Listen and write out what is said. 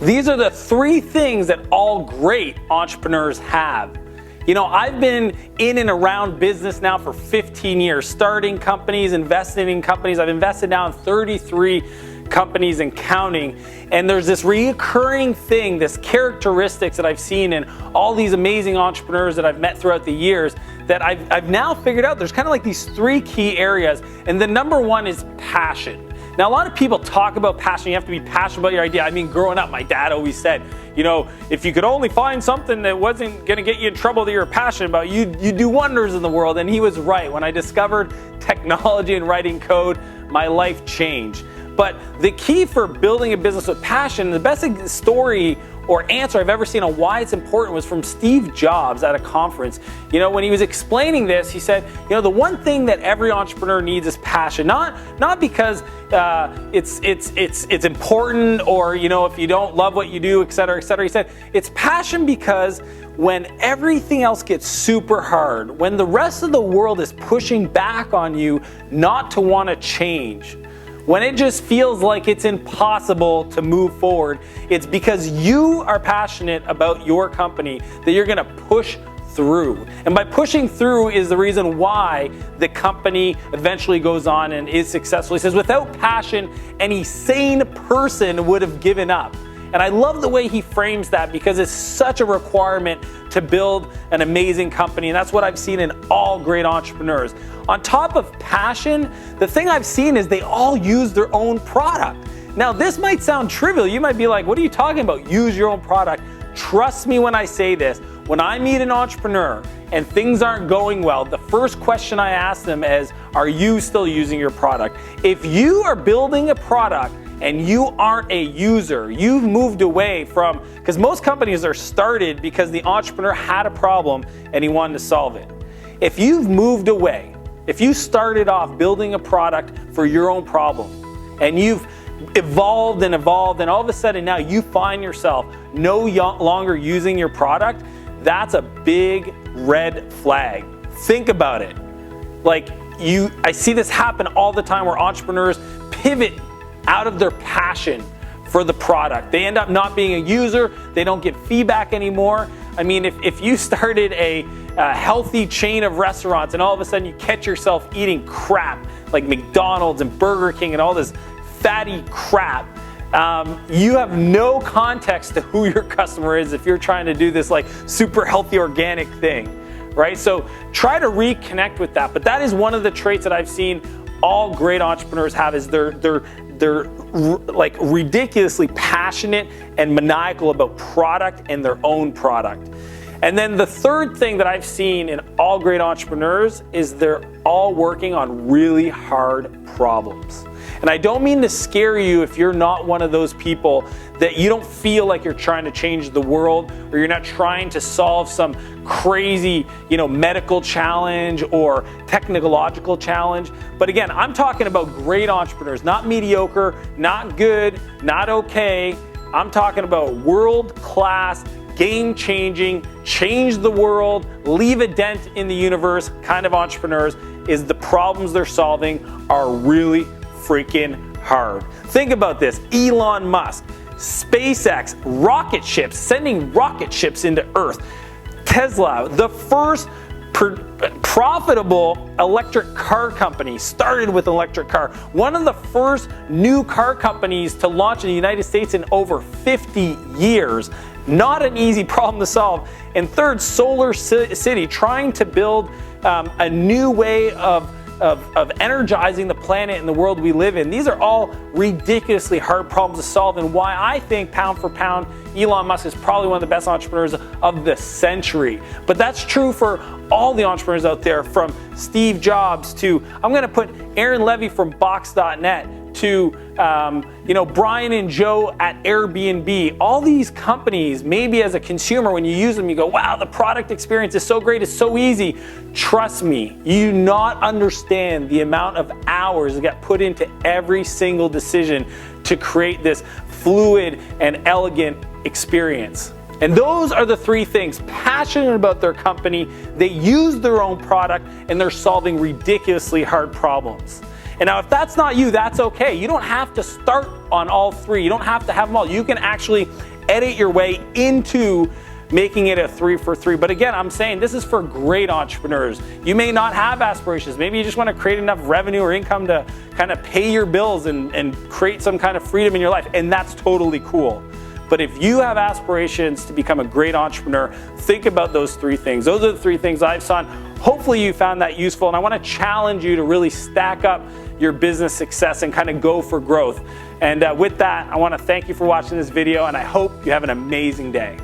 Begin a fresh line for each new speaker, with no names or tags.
These are the three things that all great entrepreneurs have. You know, I've been in and around business now for 15 years, starting companies, investing in companies. I've invested now in 33 companies and counting. And there's this recurring thing, this characteristics that I've seen in all these amazing entrepreneurs that I've met throughout the years that I've now figured out. There's kind of like these three key areas. And the number one is passion. Now, a lot of people talk about passion. You have to be passionate about your idea. I mean, growing up, my dad always said, you know, if you could only find something that wasn't going to get you in trouble that you're passionate about, you'd do wonders in the world. And he was right. When I discovered technology and writing code, my life changed. But the key for building a business with passion, the best story or answer I've ever seen on why it's important was from Steve Jobs at a conference. You know, when he was explaining this, he said, you know, the one thing that every entrepreneur needs is passion. Not because it's important, or, you know, if you don't love what you do, et cetera, et cetera. He said it's passion because when everything else gets super hard, when the rest of the world is pushing back on you not to want to change, when it just feels like it's impossible to move forward, it's because you are passionate about your company that you're going to push through. And by pushing through is the reason why the company eventually goes on and is successful. He says, without passion, any sane person would have given up. And I love the way he frames that because it's such a requirement to build an amazing company. And that's what I've seen in all great entrepreneurs. On top of passion, the thing I've seen is they all use their own product. Now, this might sound trivial. You might be like, what are you talking about? Use your own product. Trust me when I say this. When I meet an entrepreneur and things aren't going well, the first question I ask them is, are you still using your product? If you are building a product and you aren't a user, you've moved away from, because most companies are started because the entrepreneur had a problem and he wanted to solve it. If you've moved away, if you started off building a product for your own problem and you've evolved and evolved and all of a sudden now you find yourself no longer using your product, that's a big red flag. Think about it. I see this happen all the time where entrepreneurs pivot out of their passion for the product. They end up not being a user. They don't get feedback anymore. I mean, if you started a healthy chain of restaurants and all of a sudden you catch yourself eating crap like McDonald's and Burger King and all this fatty crap, you have no context to who your customer is if you're trying to do this like super healthy organic thing, right? So try to reconnect with that. But that is one of the traits that I've seen all great entrepreneurs have, is they're like ridiculously passionate and maniacal about product and their own product. And then the third thing that I've seen in all great entrepreneurs is they're all working on really hard problems. And I don't mean to scare you if you're not one of those people that you don't feel like you're trying to change the world, or you're not trying to solve some crazy, medical challenge or technological challenge. But again, I'm talking about great entrepreneurs, not mediocre, not good, not okay. I'm talking about world-class, game-changing, change the world, leave a dent in the universe kind of entrepreneurs. Is the problems they're solving are really freaking hard. Think about this. Elon Musk, SpaceX, rocket ships, sending rocket ships into Earth. Tesla, the first profitable electric car company, started with an electric car. One of the first new car companies to launch in the United States in over 50 years. Not an easy problem to solve. And third, Solar City, trying to build a new way of energizing the planet and the world we live in. These are all ridiculously hard problems to solve, and why I think pound for pound, Elon Musk is probably one of the best entrepreneurs of the century. But that's true for all the entrepreneurs out there, from Steve Jobs to, I'm going to put Aaron Levy from Box.net, to Brian and Joe at Airbnb. All these companies, maybe as a consumer, when you use them, you go, wow, the product experience is so great, it's so easy. Trust me, you do not understand the amount of hours that get put into every single decision to create this fluid and elegant experience. And those are the three things: passionate about their company, they use their own product, and they're solving ridiculously hard problems. And now, if that's not you, that's okay. You don't have to start on all three. You don't have to have them all. You can actually edit your way into making it a 3 for 3. But again, I'm saying this is for great entrepreneurs. You may not have aspirations. Maybe you just want to create enough revenue or income to kind of pay your bills and create some kind of freedom in your life. And that's totally cool. But if you have aspirations to become a great entrepreneur, think about those 3 things. Those are the 3 things I've seen. Hopefully you found that useful. And I want to challenge you to really stack up your business success and kind of go for growth. And with that, I want to thank you for watching this video, and I hope you have an amazing day.